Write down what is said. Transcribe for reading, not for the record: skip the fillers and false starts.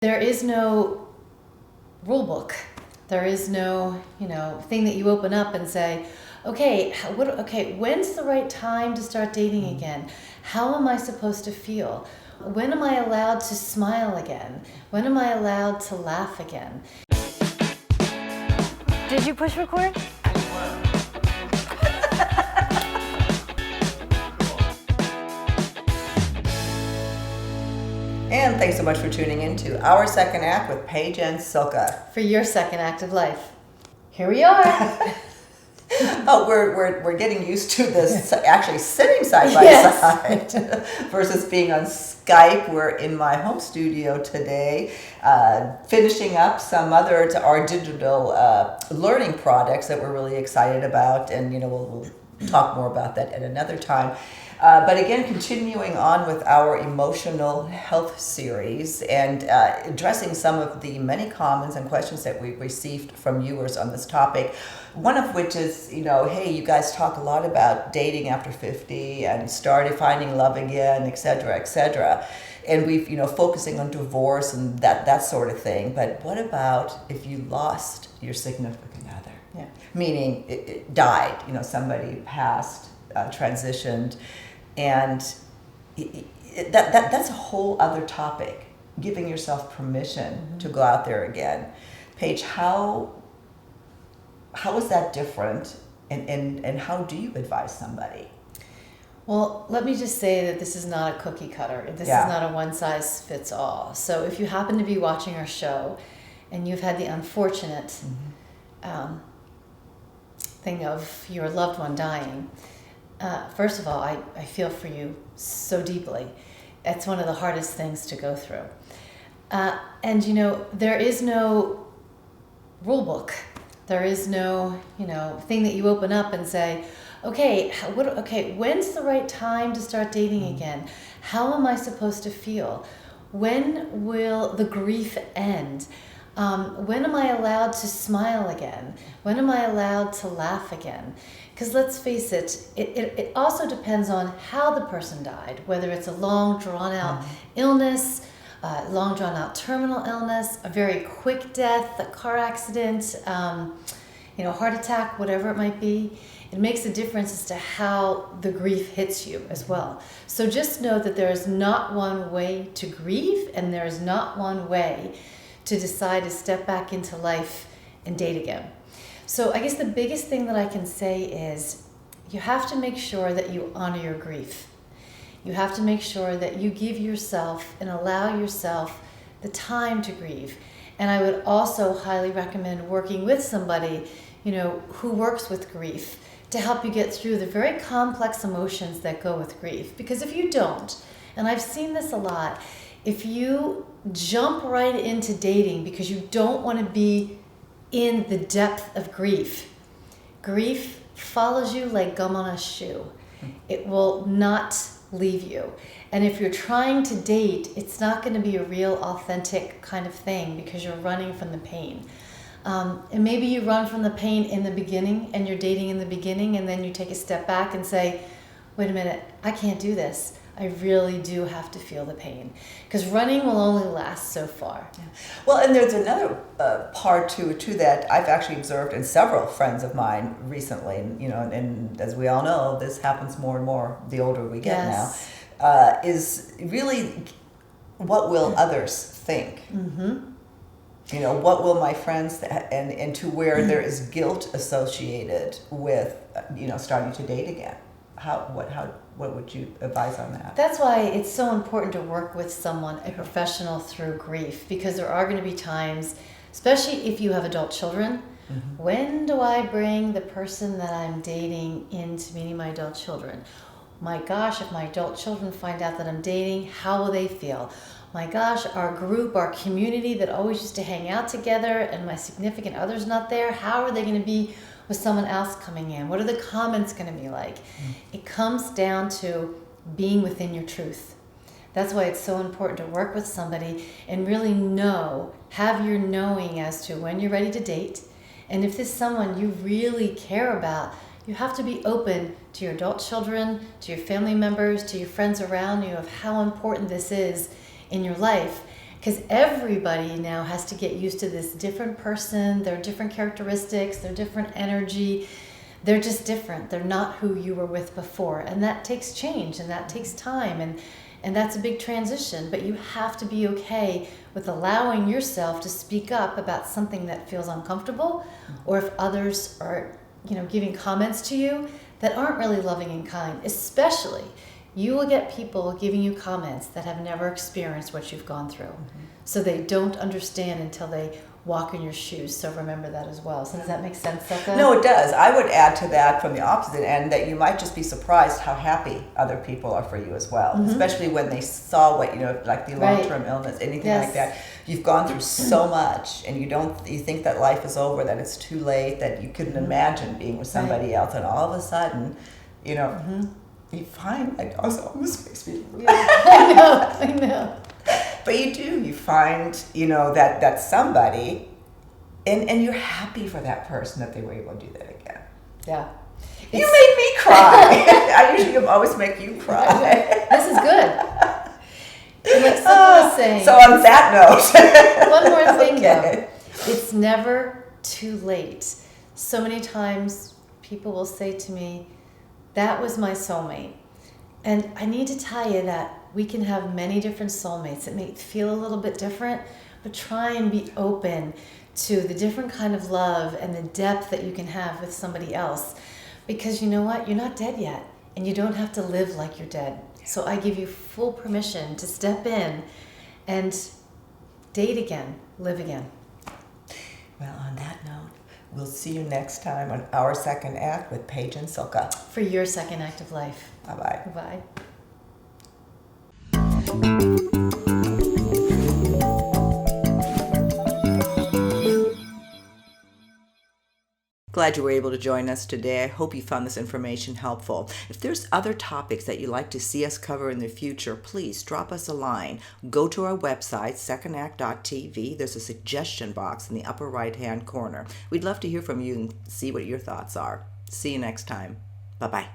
There is no rule book. There is no, thing that you open up and say, okay, when's the right time to start dating again? How am I supposed to feel? When am I allowed to smile again? When am I allowed to laugh again? Did you push record? And thanks so much for tuning in to Our Second Act with Paige and Silka. For your second act of life. Here we are. Oh, we're getting used to this actually sitting side by Yes. side versus being on Skype. We're in my home studio today, finishing up some other our digital learning projects that we're really excited about, and we'll talk more about that at another time. But again, continuing on with our emotional health series and addressing some of the many comments and questions that we've received from viewers on this topic. One of which is, hey, you guys talk a lot about dating after 50 and started finding love again, et cetera, et cetera. And we've, focusing on divorce and that sort of thing. But what about if you lost your significant other? Yeah. Meaning it died, somebody passed, transitioned. And that's a whole other topic, giving yourself permission to go out there again. Paige, how is that different, and how do you advise somebody? Well, let me just say that this is not a cookie cutter. This is not a one size fits all. So if you happen to be watching our show and you've had the unfortunate thing of your loved one dying, first of all, I feel for you so deeply. It's one of the hardest things to go through. And there is no rule book. There is no, thing that you open up and say, okay, when's the right time to start dating again? How am I supposed to feel? When will the grief end? When am I allowed to smile again? When am I allowed to laugh again? Because let's face it, it also depends on how the person died, whether it's a long, drawn-out illness, long, drawn-out terminal illness, a very quick death, a car accident, heart attack, whatever it might be. It makes a difference as to how the grief hits you as well. So just know that there is not one way to grieve, and there is not one way to decide to step back into life and date again. So I guess the biggest thing that I can say is you have to make sure that you honor your grief. You have to make sure that you give yourself and allow yourself the time to grieve. And I would also highly recommend working with somebody, who works with grief to help you get through the very complex emotions that go with grief. Because if you don't, and I've seen this a lot, if you jump right into dating because you don't want to be in the depth of grief, grief follows you like gum on a shoe. It will not leave you. And if you're trying to date, it's not going to be a real authentic kind of thing because you're running from the pain. And maybe you run from the pain in the beginning and you're dating in the beginning, and then you take a step back and say, wait a minute, I can't do this. I really do have to feel the pain, because running will only last so far. Yeah. Well, and there's another part to that I've actually observed in several friends of mine recently. And as we all know, this happens more and more the older we get now. Is really, what will others think? Mm-hmm. What will my friends and to where there is guilt associated with starting to date again. What would you advise on that? That's why it's so important to work with someone, a professional, through grief, because there are going to be times, especially if you have adult children, when do I bring the person that I'm dating into meeting my adult children? My gosh, if my adult children find out that I'm dating, how will they feel? My gosh, our group, our community that always used to hang out together, and my significant other's not there, how are they going to be with someone else coming in? What are the comments going to be like? It comes down to being within your truth. That's why it's so important to work with somebody and really have your knowing as to when you're ready to date. And if this is someone you really care about, you have to be open to your adult children, to your family members, to your friends around you, of how important this is in your life. Because everybody now has to get used to this different person, their different characteristics, their different energy. They're just different. They're not who you were with before. And that takes change, and that takes time, and that's a big transition. But you have to be okay with allowing yourself to speak up about something that feels uncomfortable, or if others are, giving comments to you that aren't really loving and kind. Especially, you will get people giving you comments that have never experienced what you've gone through. So they don't understand until they walk in your shoes. So remember that as well. So does that make sense, Silka? No, it does. I would add to that from the opposite end that you might just be surprised how happy other people are for you as well, especially when they saw what, like the long-term illness, anything like that. You've gone through so much, and you think that life is over, that it's too late, that you couldn't imagine being with somebody else, and all of a sudden, you find, it almost makes me I know. But you find, that somebody, and you're happy for that person that they were able to do that again. Yeah. You made me cry. I usually always make you cry. This is good. And like Silka was saying. So on that note. One more thing Okay. though. It's never too late. So many times people will say to me, that was my soulmate. And I need to tell you that we can have many different soulmates. It may feel a little bit different, but try and be open to the different kind of love and the depth that you can have with somebody else. Because you know what? You're not dead yet, and you don't have to live like you're dead. So I give you full permission to step in and date again, live again. Well, on that note, we'll see you next time on Our Second Act with Paige and Silka. For your second act of life. Bye-bye. Bye-bye. Glad you were able to join us today. I hope you found this information helpful. If there's other topics that you'd like to see us cover in the future, please drop us a line. Go to our website, secondact.tv. There's a suggestion box in the upper right-hand corner. We'd love to hear from you and see what your thoughts are. See you next time. Bye-bye.